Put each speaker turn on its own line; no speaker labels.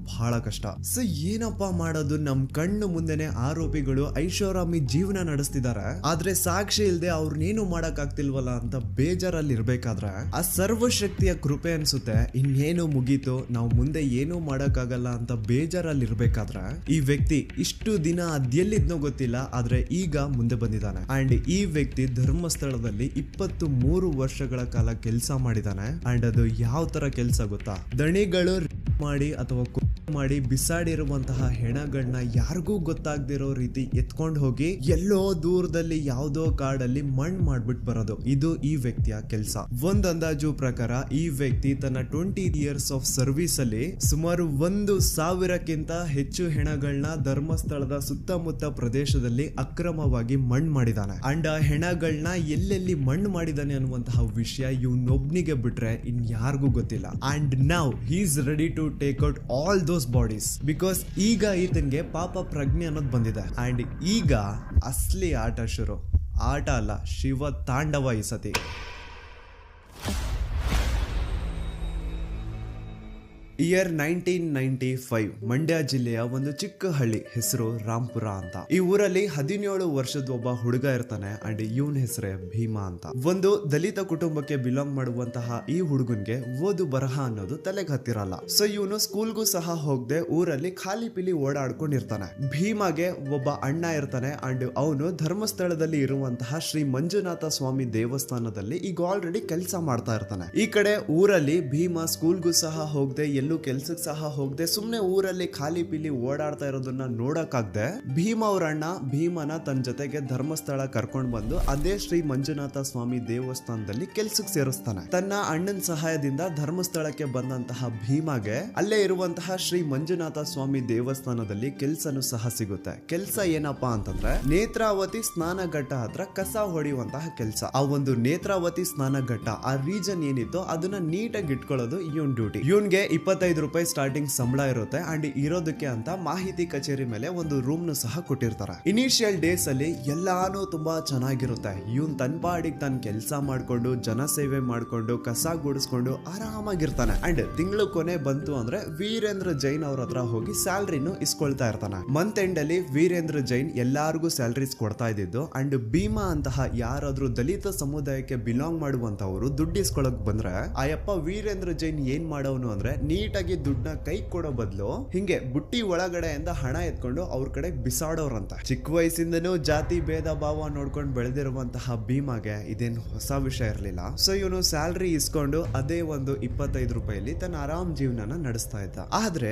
ಬಹಳ ಕಷ್ಟ. ಸೊ ಏನಪ್ಪಾ ಮಾಡೋದು, ನಮ್ ಕಣ್ಣು ಮುಂದೆನೆ ಆರೋಪಿಗಳು ಐಷಾರಾಮಿ ಜೀವನ ನಡೆಸ್ತಿದ್ದಾರೆ, ಆದ್ರೆ ಸಾಕ್ಷಿ ಇಲ್ದೆ ಅವ್ರನ್ನೇನು ಮಾಡಕ್ ಆಗ್ತಿಲ್ವಲ್ಲ ಅಂತ ಬೇಜಾರಲ್ಲಿ ಇರ್ಬೇಕಾದ್ರೆ ಆ ಸರ್ವಶಕ್ತಿಯ ಕೃಪೆ ಅನ್ಸುತ್ತೆ ಇನ್ನೇನು ಮುಗೀತು, ನಾವು ಮುಂದೆ ಏನೂ ಮಾಡಕ್ ಆಗಲ್ಲ ಅಂತ ಬೇಜಾರಲ್ಲಿ ಇರ್ಬೇಕಾದ್ರೆ ಈ ವ್ಯಕ್ತಿ ಇಷ್ಟು ದಿನ ಅದೆಲ್ಲಿದ್ನೋ ಗೊತ್ತಿಲ್ಲ, ಆದ್ರೆ ಈಗ ಮುಂದೆ ಬಂದಿದ್ದಾನೆ. ಅಂಡ್ ಈ ವ್ಯಕ್ತಿ ಧರ್ಮಸ್ಥಳದಲ್ಲಿ 23 ವರ್ಷಗಳ ಕಾಲ ಕೆಲಸ ಮಾಡಿದಾನೆ. ಅಂಡ್ ಅದು ಯಾವ ತರ ಕೆಲಸ ಗೊತ್ತಾ, ದಣಿಗಳು ಮಾಡಿ ಅಥವಾ ಮಾಡಿ ಬಿಸಾಡಿರುವಂತಹ ಹೆಣಗಳನ್ನ ಯಾರಿಗೂ ಗೊತ್ತಾಗದಿರೋ ರೀತಿ ಎತ್ಕೊಂಡು ಹೋಗಿ ಎಲ್ಲೋ ದೂರದಲ್ಲಿ ಯಾವ್ದೋ ಕಾಡಲ್ಲಿ ಮಣ್ಣು ಮಾಡ್ಬಿಟ್ಟು ಬರೋದು, ಇದು ಈ ವ್ಯಕ್ತಿಯ ಕೆಲಸ. ಒಂದ್ ಅಂದಾಜು ಪ್ರಕಾರ ಈ ವ್ಯಕ್ತಿ ತನ್ನ 20 ಇಯರ್ಸ್ ಆಫ್ ಸರ್ವಿಸ್ ಅಲ್ಲಿ ಸುಮಾರು 1,000ಕ್ಕಿಂತ ಹೆಚ್ಚು ಹೆಣಗಳನ್ನ ಧರ್ಮಸ್ಥಳದ ಸುತ್ತಮುತ್ತ ಪ್ರದೇಶದಲ್ಲಿ ಅಕ್ರಮವಾಗಿ ಮಣ್ಣು ಮಾಡಿದಾನೆ. ಅಂಡ್ ಆ ಹೆಣಗಳನ್ನ ಎಲ್ಲೆಲ್ಲಿ ಮಣ್ಣು ಮಾಡಿದಾನೆ ಅನ್ನುವಂತಹ ವಿಷಯ ಇವನೊಬ್ನಿಗೆ ಬಿಟ್ರೆ ಇನ್ ಯಾರಿಗೂ ಗೊತ್ತಿಲ್ಲ. And now he is ready to take out all those bodies because ಈಗ ಈತನ್ಗೆ ಪಾಪ ಪ್ರಜ್ಞೆ ಅನ್ನೋದು ಬಂದಿದೆ. ಅಂಡ್ ಈಗ ಅಸಲಿ ಆಟ ಶುರು. ಆಟ ಅಲ್ಲ, ಶಿವ ತಾಂಡವ ಈ ಸತಿ. ಇಯರ್ 1995 ಮಂಡ್ಯ ಜಿಲ್ಲೆಯ ಒಂದು ಚಿಕ್ಕ ಹಳ್ಳಿ, ಹೆಸರು ರಾಂಪುರ ಅಂತ. ಈ ಊರಲ್ಲಿ 17 ವರ್ಷದ ಒಬ್ಬ ಹುಡುಗ ಇರ್ತಾನೆ. ಅಂಡ್ ಇವನ್ ಹೆಸರೇ ಭೀಮಾ ಅಂತ. ಒಂದು ದಲಿತ ಕುಟುಂಬಕ್ಕೆ ಬಿಲಾಂಗ್ ಮಾಡುವಂತಹ ಈ ಹುಡುಗನ್ಗೆ ಓದು ಬರಹ ಅನ್ನೋದು ತಲೆಗೆ ಹತ್ತಿರಲ್ಲ. ಸೊ ಇವನು ಸ್ಕೂಲ್ಗೂ ಸಹ ಹೋಗದೆ ಊರಲ್ಲಿ ಖಾಲಿ ಪಿಲಿ ಓಡಾಡ್ಕೊಂಡಿರ್ತಾನೆ. ಭೀಮಾಗೆ ಒಬ್ಬ ಅಣ್ಣ ಇರ್ತಾನೆ. ಅಂಡ್ ಅವನು ಧರ್ಮಸ್ಥಳದಲ್ಲಿ ಇರುವಂತಹ ಶ್ರೀ ಮಂಜುನಾಥ ಸ್ವಾಮಿ ದೇವಸ್ಥಾನದಲ್ಲಿ ಈಗ ಆಲ್ರೆಡಿ ಕೆಲಸ ಮಾಡ್ತಾ ಇರ್ತಾನೆ. ಈ ಕಡೆ ಊರಲ್ಲಿ ಭೀಮಾ ಸ್ಕೂಲ್ಗೂ ಸಹ ಹೋಗದೆ ಕೆಲ್ಸಕ್ಕೆ ಸಹ ಹೋಗದೆ ಸುಮ್ನೆ ಊರಲ್ಲಿ ಖಾಲಿ ಪಿಲಿ ಓಡಾಡ್ತಾ ಇರೋದನ್ನ ನೋಡಕ್ಕಾಗ್ದೆ ಭೀಮಾ ಅವ್ರ ಅಣ್ಣ ಭೀಮನ ತನ್ನ ಜೊತೆಗೆ ಧರ್ಮಸ್ಥಳ ಕರ್ಕೊಂಡ್ ಬಂದು ಅದೇ ಶ್ರೀ ಮಂಜುನಾಥ ಸ್ವಾಮಿ ದೇವಸ್ಥಾನದಲ್ಲಿ ಕೆಲ್ಸಕ್ಕೆ ಸೇರಿಸ್ತಾನೆ. ತನ್ನ ಅಣ್ಣನ ಸಹಾಯದಿಂದ ಧರ್ಮಸ್ಥಳಕ್ಕೆ ಬಂದಂತಹ ಭೀಮಾಗೆ ಅಲ್ಲೇ ಇರುವಂತಹ ಶ್ರೀ ಮಂಜುನಾಥ ಸ್ವಾಮಿ ದೇವಸ್ಥಾನದಲ್ಲಿ ಕೆಲ್ಸನೂ ಸಹ ಸಿಗುತ್ತೆ. ಕೆಲ್ಸ ಏನಪ್ಪಾ ಅಂತಂದ್ರೆ ನೇತ್ರಾವತಿ ಸ್ನಾನ ಘಟ್ಟ ಹತ್ರ ಕಸ ಹೊಡೆಯುವಂತಹ ಕೆಲಸ. ಆ ಒಂದು ನೇತ್ರಾವತಿ ಸ್ನಾನ ಘಟ್ಟ ಆ ರೀಜನ್ ಏನಿತ್ತು ಅದನ್ನ ನೀಟಾಗಿ ಇಟ್ಕೊಳ್ಳೋದು ಇವನ್ ಡ್ಯೂಟಿ. ಇವನ್ಗೆ 25 ರೂಪಾಯಿ ಸ್ಟಾರ್ಟಿಂಗ್ ಸಂಬಳ ಇರುತ್ತೆ. ಅಂಡ್ ಇರೋದಕ್ಕೆ ಅಂತ ಮಾಹಿತಿ ಕಚೇರಿ ಮೇಲೆ ಒಂದು ರೂಮ್ ನು ಸಹ ಕೊಟ್ಟಿರ್ತಾರೆ. ಇನಿಷಿಯಲ್ ಡೇಸ್ ಅಲ್ಲಿ ಎಲ್ಲಾನು ತುಂಬಾ ಚೆನ್ನಾಗಿರುತ್ತೆ. ಇವನ್ ತನ್ ಪಾಡಿಗೆ ತಾನು ಕೆಲಸ ಮಾಡ್ಕೊಂಡು ಜನ ಸೇವೆ ಮಾಡ್ಕೊಂಡು ಕಸ ಗುಡಿಸ್ಕೊಂಡು ಆರಾಮಾಗಿರ್ತಾನೆ. ಅಂಡ್ ತಿಂಗಳು ಕೊನೆ ಬಂತು ಅಂದ್ರೆ ವೀರೇಂದ್ರ ಜೈನ್ ಅವ್ರ ಹತ್ರ ಹೋಗಿ ಸ್ಯಾಲ್ರಿನು ಇಸ್ಕೊಳ್ತಾ ಇರ್ತಾನೆ. ಮಂತ್ ಎಂಡ್ ಅಲ್ಲಿ ವೀರೇಂದ್ರ ಜೈನ್ ಎಲ್ಲಾರ್ಗು ಸ್ಯಾಲ್ರೀಸ್ ಕೊಡ್ತಾ ಇದ್ದಿದ್ದು. ಅಂಡ್ ಭೀಮಾ ಅಂತಹ ಯಾರಾದ್ರೂ ದಲಿತ ಸಮುದಾಯಕ್ಕೆ ಬಿಲಾಂಗ್ ಮಾಡುವಂತವ್ರು ದುಡ್ಡು ಇಸ್ಕೊಳಕ್ ಬಂದ್ರೆ ಆಯಪ್ಪ ವೀರೇಂದ್ರ ಜೈನ್ ಏನ್ ಮಾಡೋನು ಅಂದ್ರೆ ನೀಟಾಗಿ ದುಡ್ಡನ್ನ ಕೈ ಕೊಡೋ ಬದಲು ಹಿಂಗೆ ಬುಟ್ಟಿ ಒಳಗಡೆಯಿಂದ ಹಣ ಎತ್ಕೊಂಡು ಅವ್ರ ಕಡೆ ಬಿಸಾಡೋರಂತ. ಚಿಕ್ಕ ವಯಸ್ಸಿಂದನೂ ಜಾತಿ ಭೇದ ಭಾವ ನೋಡ್ಕೊಂಡು ಬೆಳೆದಿರುವಂತಹ ಭೀಮಾಗೆ ಇದೇನು ಹೊಸ ವಿಷಯ ಇರಲಿಲ್ಲ. ಸೊ ಇವನು ಸ್ಯಾಲ್ರಿ ಇಸ್ಕೊಂಡು ಅದೇ ಒಂದು 25 ರೂಪಾಯಿಲಿ ತನ್ನ ಆರಾಮ್ ಜೀವನನ ನಡೆಸ್ತಾ ಇದ್ದ. ಆದ್ರೆ